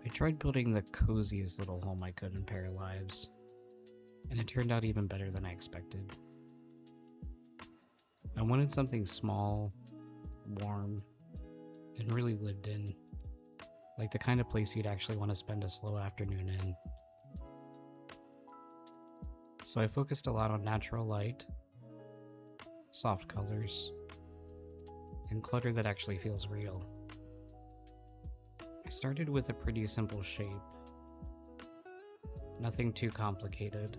I tried building the coziest little home I could in Paralives, and it turned out even better than I expected. I wanted something small, warm, and really lived in, like the kind of place you'd actually want to spend a slow afternoon in. So I focused a lot on natural light, soft colors, and clutter that actually feels real. I started with a pretty simple shape, nothing too complicated,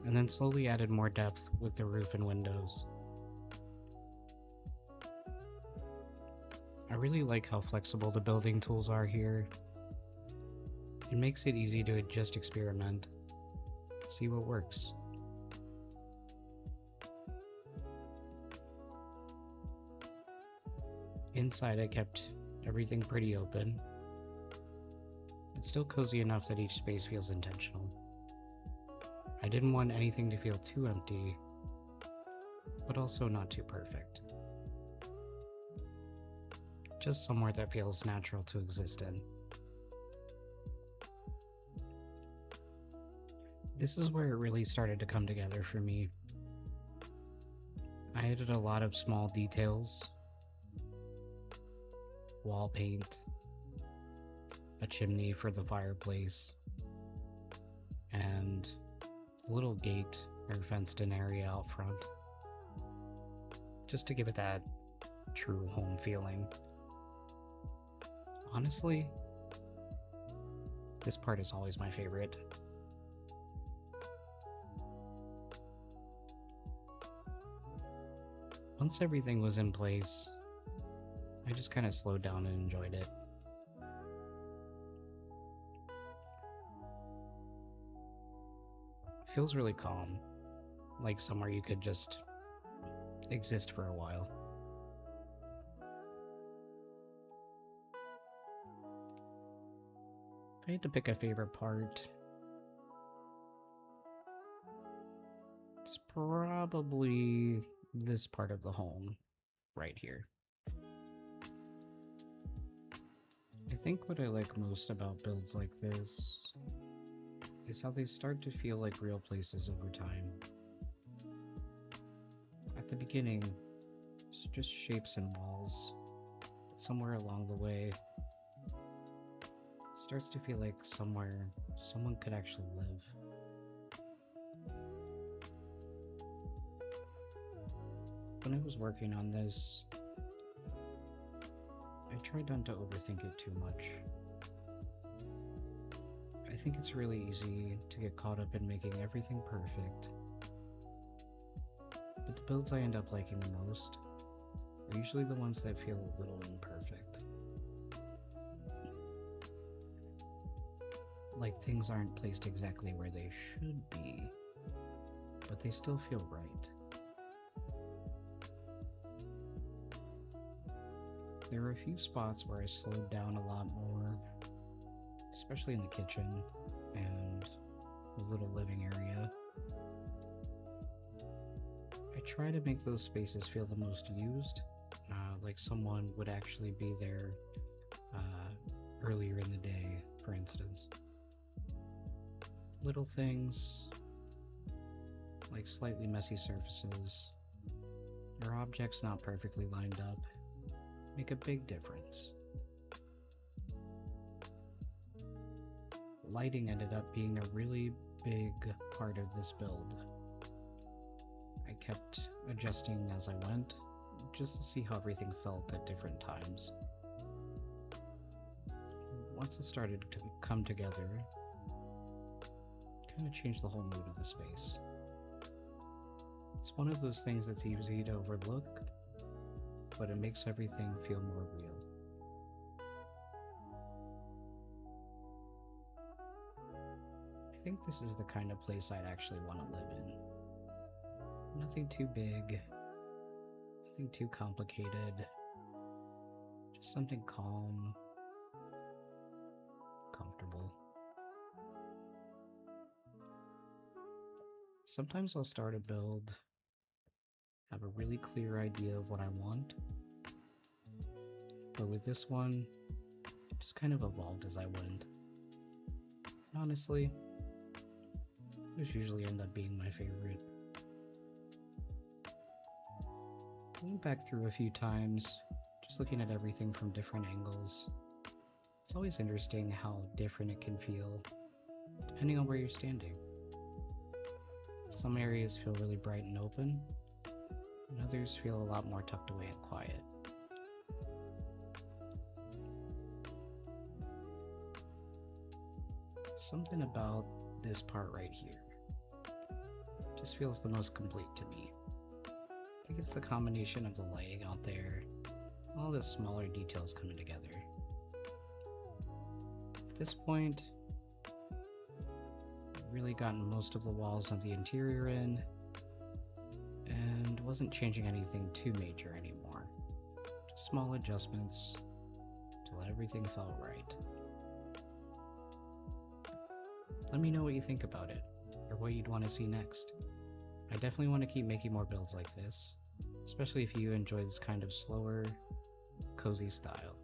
and then slowly added more depth with the roof and windows. I really like how flexible the building tools are here. It makes it easy to just experiment, see what works. Inside, I kept everything pretty open, but still cozy enough that each space feels intentional. I didn't want anything to feel too empty, but also not too perfect. Just somewhere that feels natural to exist in. This is where it really started to come together for me. I added a lot of small details: wall paint, a chimney for the fireplace, and a little gate or fenced in area out front, just to give it that true home feeling. Honestly, this part is always my favorite. Once everything was in place, I just kind of slowed down and enjoyed it. It feels really calm, like somewhere you could just exist for a while. If I had to pick a favorite part, it's probably this part of the home right here. I think what I like most about builds like this is how they start to feel like real places over time. At the beginning, it's just shapes and walls, but somewhere along the way, it starts to feel like somewhere someone could actually live. When I was working on this, I tried not to overthink it too much. I think it's really easy to get caught up in making everything perfect, but the builds I end up liking the most are usually the ones that feel a little imperfect. Like things aren't placed exactly where they should be, but they still feel right. There were a few spots where I slowed down a lot more, especially in the kitchen and the little living area. I try to make those spaces feel the most used, like someone would actually be there earlier in the day, for instance. Little things like slightly messy surfaces or objects not perfectly lined up make a big difference. Lighting ended up being a really big part of this build. I kept adjusting as I went, just to see how everything felt at different times. Once it started to come together, it kind of changed the whole mood of the space. It's one of those things that's easy to overlook, but it makes everything feel more real. I think this is the kind of place I'd actually want to live in. Nothing too big, nothing too complicated, just something calm, comfortable. Sometimes I'll start a build, have a really clear idea of what I want, but with this one, just kind of evolved as I went. And honestly, those usually end up being my favorite. I went back through a few times, just looking at everything from different angles. It's always interesting how different it can feel, depending on where you're standing. Some areas feel really bright and open, and others feel a lot more tucked away and quiet. Something about this part right here just feels the most complete to me. I think it's the combination of the lighting out there, and all the smaller details coming together. At this point, I've really gotten most of the walls of the interior in, and wasn't changing anything too major anymore. Just small adjustments till everything felt right. Let me know what you think about it, or what you'd want to see next. I definitely want to keep making more builds like this, especially if you enjoy this kind of slower, cozy style.